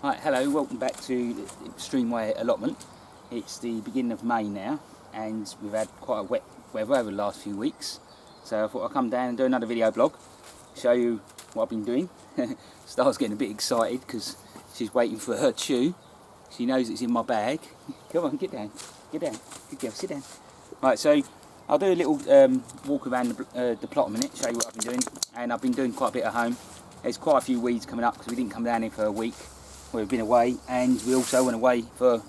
Right, hello, welcome back to Streamway Allotment. It's the beginning of May now, and we've had quite a wet weather over the last few weeks. So I thought I'd come down and do another video blog, show you what I've been doing. Star's getting a bit excited because she's waiting for her chew. She knows it's in my bag. Come on, get down, good girl, sit down. Right, so I'll do a little walk around the plot a minute, show you what I've been doing. And I've been doing quite a bit at home. There's quite a few weeds coming up because we didn't come down here for a week. We've been away, and we also went away for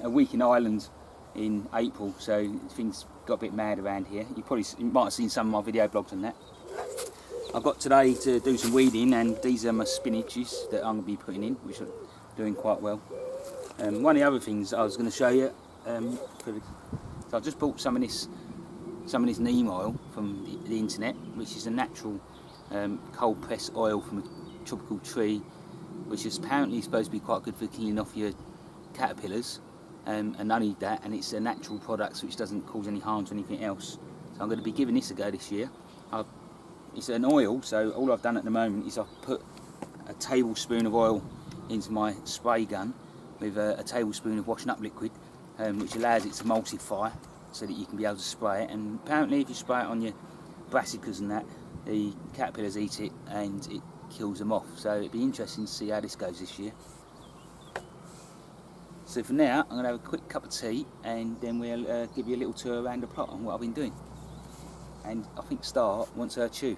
a week in Ireland in April, so things got a bit mad around here. You might have seen some of my video blogs on that. I've got today to do some weeding, and these are my spinaches that I'm going to be putting in, which are doing quite well. One of the other things I was going to show you, so I just bought some of this neem oil from the internet, which is a natural cold pressed oil from a tropical tree, which is apparently supposed to be quite good for cleaning off your caterpillars, and not only that, and it's a natural product which doesn't cause any harm to anything else. So I'm going to be giving this a go this year. It's an oil, so all I've done at the moment is I've put a tablespoon of oil into my spray gun with a tablespoon of washing up liquid, which allows it to emulsify so that you can be able to spray it. And apparently if you spray it on your brassicas and that, the caterpillars eat it and it kills them off. So it'd be interesting to see how this goes this year. So for now, I'm going to have a quick cup of tea, and then we'll give you a little tour around the plot and what I've been doing. And I think Star wants her chew.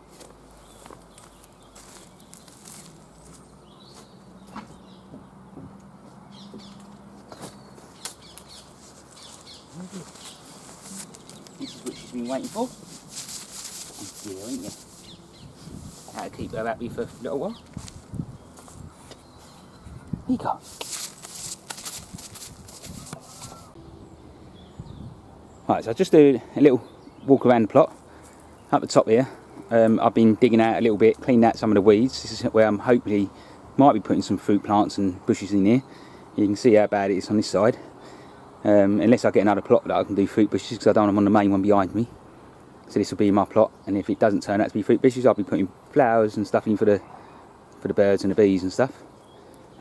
This is what she's been waiting for. Oh dear, ain't you? How to keep her happy for a little while. Here you go. Right, so I'll just do a little walk around the plot. Up the top here, I've been digging out a little bit, cleaned out some of the weeds. This is where I'm hopefully might be putting some fruit plants and bushes in here. You can see how bad it is on this side. Unless I get another plot that I can do fruit bushes, because I don't want them on the main one behind me. So this will be my plot, and if it doesn't turn out to be fruit bushes, I'll be putting flowers and stuff in for the birds and the bees and stuff.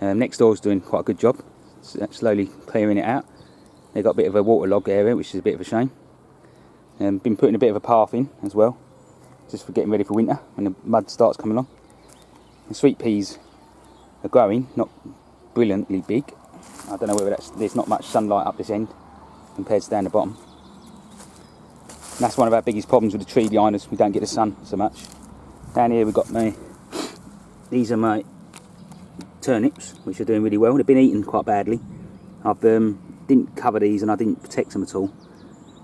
Next door's doing quite a good job, slowly clearing it out. They've got a bit of a waterlogged area, which is a bit of a shame. Been putting a bit of a path in as well, just for getting ready for winter when the mud starts coming along. The sweet peas are growing, not brilliantly big. I don't know whether there's not much sunlight up this end compared to down the bottom. And that's one of our biggest problems with the tree behind us. We don't get the sun so much. Down here we've got these are my turnips, which are doing really well. They've been eaten quite badly. I didn't cover these and I didn't protect them at all.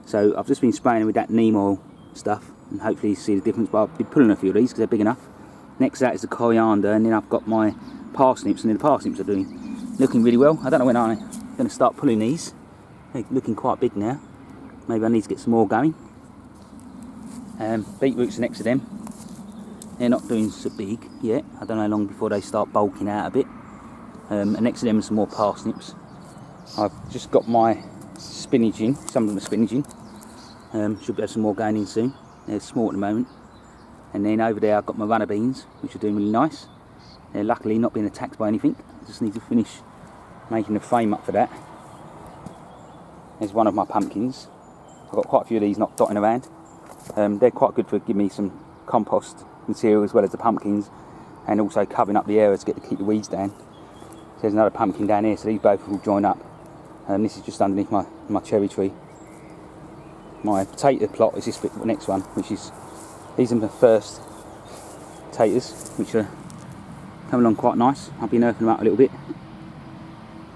So I've just been spraying them with that neem oil stuff, and hopefully you see the difference. But I'll be pulling a few of these because they're big enough. Next to that is the coriander, and then I've got my parsnips, and then the parsnips are looking really well. I don't know when I'm going to start pulling these. They're looking quite big now. Maybe I need to get some more going. Beetroots are next to them. They're not doing so big yet. I don't know how long before they start bulking out a bit. And next to them are some more parsnips. I've just got my spinach in, some of them are spinach in. Should have some more going in soon. They're small at the moment. And then over there I've got my runner beans, which are doing really nice. They're luckily not being attacked by anything. I just need to finish making the frame up for that. There's one of my pumpkins. I've got quite a few of these not dotting around. They're quite good for giving me some compost material as well as the pumpkins, and also covering up the area to keep the weeds down. So there's another pumpkin down here, so these both will join up. This is just underneath my cherry tree. My potato plot is this next one, which is, these are my first potatoes, which are coming along quite nice. I've been earthing them out a little bit.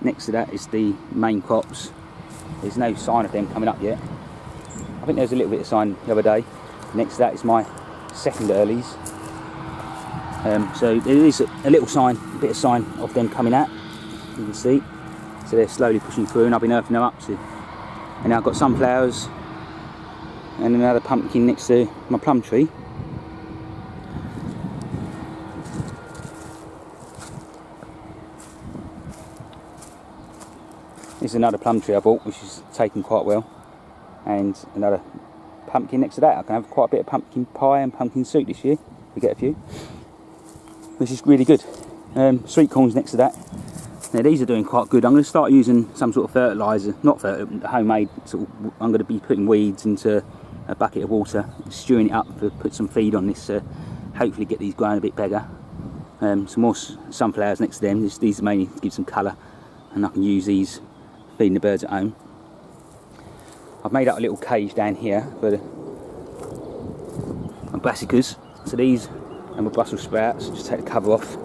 Next to that is the main crops. There's no sign of them coming up yet. I think there was a little bit of sign the other day. Next to that is my second earlies. So there is a little sign, a bit of sign of them coming out. You can see. So they're slowly pushing through, and I've been earthing them up. And now I've got sunflowers and another pumpkin next to my plum tree. This is another plum tree I bought, which is taken quite well. And another pumpkin next to that. I can have quite a bit of pumpkin pie and pumpkin soup this year. We get a few, which is really good. Sweet corn's next to that. Now these are doing quite good. I'm going to start using some sort of fertiliser, not fertiliser, homemade sort of. I'm going to be putting weeds into a bucket of water, stewing it up, put some feed on this, hopefully get these growing a bit bigger. Some more sunflowers next to them. These are mainly to give some colour, and I can use these feeding the birds at home. I've made up a little cage down here for the brassicas. So these are my Brussels sprouts. Just take the cover off.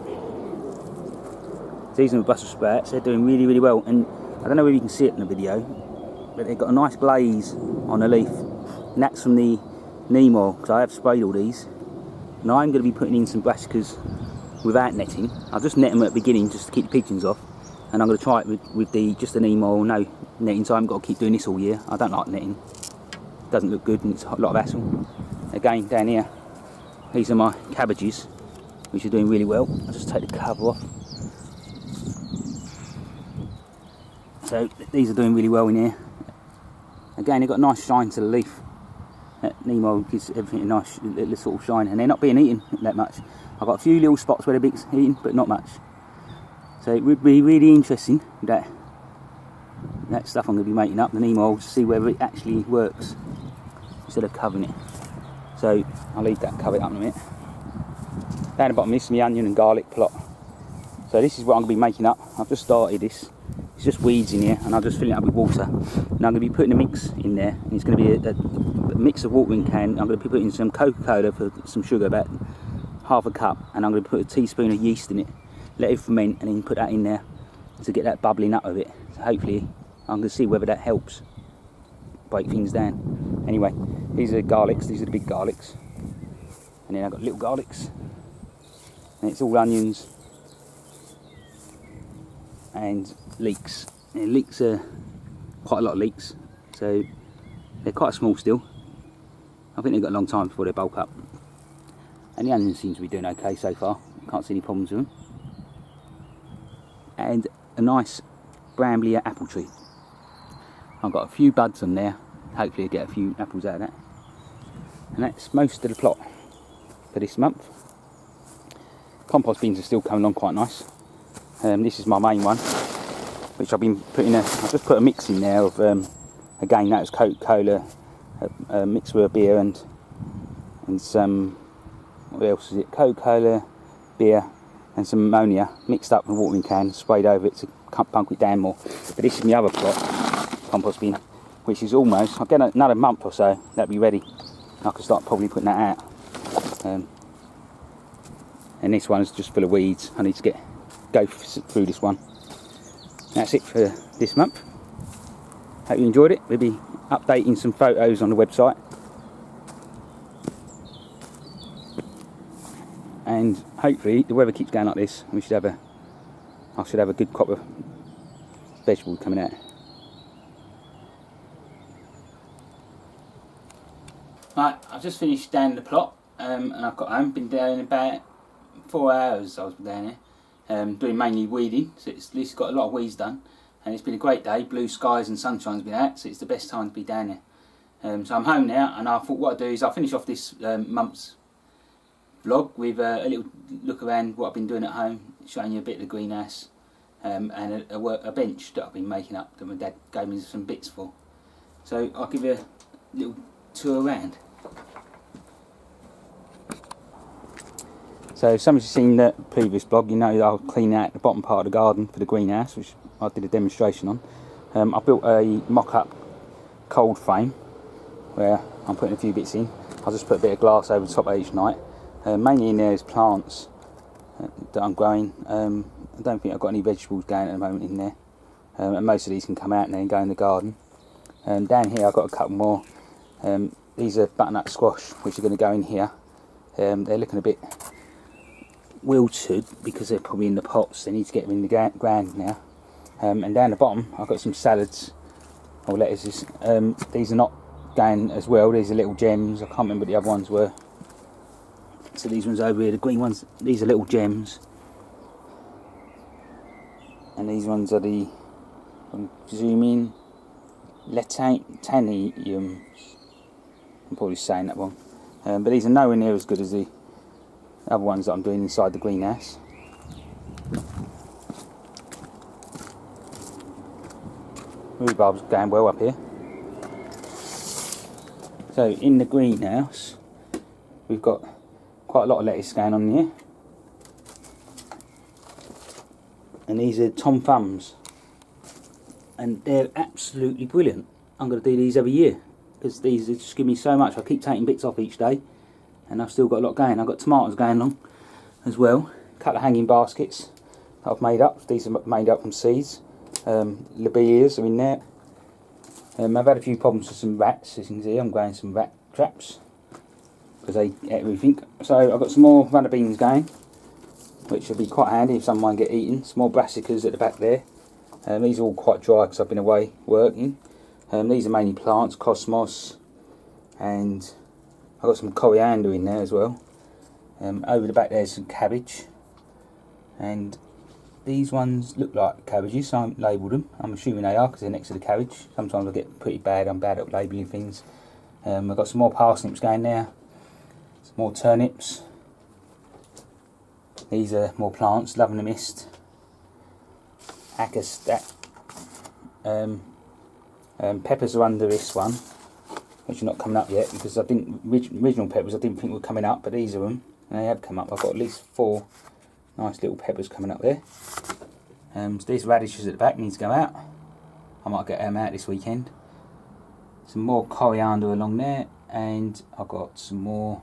These are my Brussels sprouts. They're doing really, really well, and I don't know whether you can see it in the video, but they've got a nice glaze on the leaf, and that's from the neem oil, because I have sprayed all these. Now I'm going to be putting in some brassicas without netting. I'll just net them at the beginning just to keep the pigeons off, and I'm going to try it with just the neem oil, no netting, so I haven't got to keep doing this all year. I don't like netting. It doesn't look good and it's a lot of hassle. Again, down here, these are my cabbages, which are doing really well. I'll just take the cover off. So these are doing really well in here. Again, they've got a nice shine to the leaf. That neem oil gives everything a nice little sort of shine, and they're not being eaten that much. I've got a few little spots where they're being eaten, but not much. So it would be really interesting, that stuff I'm going to be making up, the neem oil, to see whether it actually works instead of covering it. So I'll leave that covered up in a minute. Down the bottom, this is my onion and garlic plot. So this is what I'm going to be making up. I've just started this. It's just weeds in here, and I'll just fill it up with water. Now I'm going to be putting a mix in there, and it's going to be a mix of watering can. I'm going to be putting some Coca-Cola for some sugar, about half a cup, and I'm going to put a teaspoon of yeast in it, let it ferment, and then put that in there to get that bubbling up of it. So hopefully I'm going to see whether that helps break things down. Anyway, these are the garlics. These are the big garlics, and then I've got little garlics, and it's all onions and leeks. And leeks are quite a lot of leeks, so they're quite small still. I think they've got a long time before they bulk up. And the onions seem to be doing okay so far. Can't see any problems with them. And a nice Brambley apple tree. I've got a few buds on there. Hopefully I'll get a few apples out of that. And that's most of the plot for this month. Compost bins are still coming on quite nice. This is my main one, which I've been putting I've just put a mix in there of, again, that was Coca-Cola mixed with a beer and some, what else is it, Coca-Cola, beer and some ammonia mixed up in a watering can, sprayed over it to punk it down more. But this is my other plot, compost bin, which is almost, I'll get another month or so, that'll be ready. I can start probably putting that out. And this one's just full of weeds. I need to go through this one. That's it for this month. Hope you enjoyed it. We'll be updating some photos on the website, and hopefully the weather keeps going like this. I should have a good crop of vegetables coming out. Right, I've just finished down the plot, and I've got home. Been down about 4 hours. I was down here. Doing mainly weeding, so it's at least got a lot of weeds done, and it's been a great day. Blue skies and sunshine's been out, so it's the best time to be down there. So I'm home now, and I thought what I'd do is I'll finish off this month's vlog with a little look around what I've been doing at home, showing you a bit of the greenhouse, and a bench that I've been making up that my dad gave me some bits for. So I'll give you a little tour around. So some of you have seen the previous blog, you know that I'll clean out the bottom part of the garden for the greenhouse, which I did a demonstration on. I built a mock-up cold frame where I'm putting a few bits in. I'll just put a bit of glass over the top of each night. Mainly in there is plants that I'm growing. I don't think I've got any vegetables going at the moment in there. And most of these can come out and then go in the garden. Down here I've got a couple more. These are butternut squash, which are going to go in here. They're looking a bit wilted because they're probably in the pots. They need to get them in the ground now. And down the bottom I've got some salads or lettuces. These are not going as well. These are little gems. I can't remember what the other ones were. So these ones over here, the green ones, these are little gems, and these ones are the, I'm presuming, lataniums. I'm probably saying that wrong, but these are nowhere near as good as the other ones that I'm doing inside the greenhouse. rhubarb's going well up here. So in the greenhouse we've got quite a lot of lettuce going on here, and these are Tom Thumbs, and they're absolutely brilliant. I'm going to do these every year because these just give me so much. I keep taking bits off each day and I've still got a lot going. I've got tomatoes going on as well, a couple of hanging baskets that I've made up. These are made up from seeds. Lobelias are in there. I've had a few problems with some rats, as you can see. I'm growing some rat traps because they eat everything. So I've got some more runner beans going, which will be quite handy if some of mine get eaten. Some more brassicas at the back there. These are all quite dry because I've been away working. These are mainly plants, cosmos, and I've got some coriander in there as well. Over the back there's some cabbage, and these ones look like cabbages, so I haven't labelled them. I'm assuming they are because they're next to the cabbage. Sometimes I get pretty bad, I'm bad at labelling things. I've got some more parsnips going there, some more turnips. These are more plants, loving the mist. Peppers are under this one, which are not coming up yet because I didn't, original peppers I didn't think were coming up, but these are them, and they have come up. I've got at least 4 nice little peppers coming up there. So these radishes at the back need to go out. I might get them out this weekend. Some more coriander along there, and I've got some more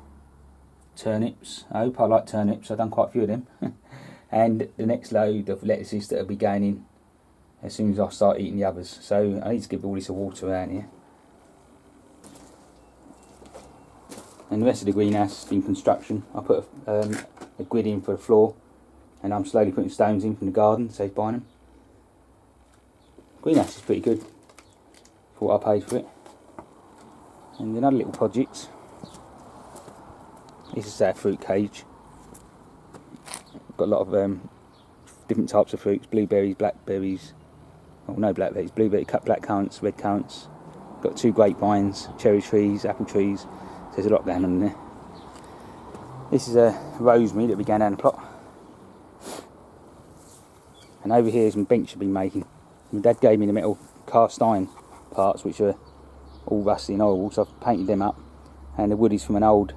turnips. I hope I like turnips. I've done quite a few of them. And the next load of lettuces that will be going in as soon as I start eating the others. So I need to give all this a water around here. And the rest of the greenhouse is in construction. I put a grid in for the floor, and I'm slowly putting stones in from the garden, saves buying them. Greenhouse is pretty good for what I paid for it. And another little project. This is our fruit cage. Got a lot of different types of fruits: blueberries, blackberries. Oh, no blackberries, blueberry, black currants, red currants. Got 2 grapevines, cherry trees, apple trees. So there's a lot going on in there. This is a rosemary that we began down the plot. And over here is some bench I've been making. My dad gave me the metal cast iron parts, which are all rusty and horrible, so I've painted them up. And the wood is from an old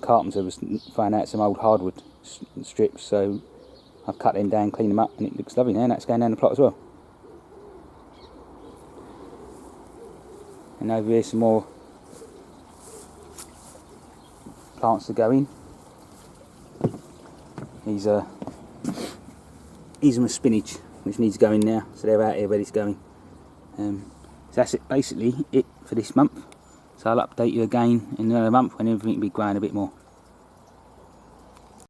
carpenter was throwing out some old hardwood strips, so I've cut them down, cleaned them up, and it looks lovely now, and that's going down the plot as well. And over here some more plants to go in. These are my spinach, which needs to go in now, so they're out here ready to go in. So that's basically it for this month. So I'll update you again in another month when everything will be growing a bit more.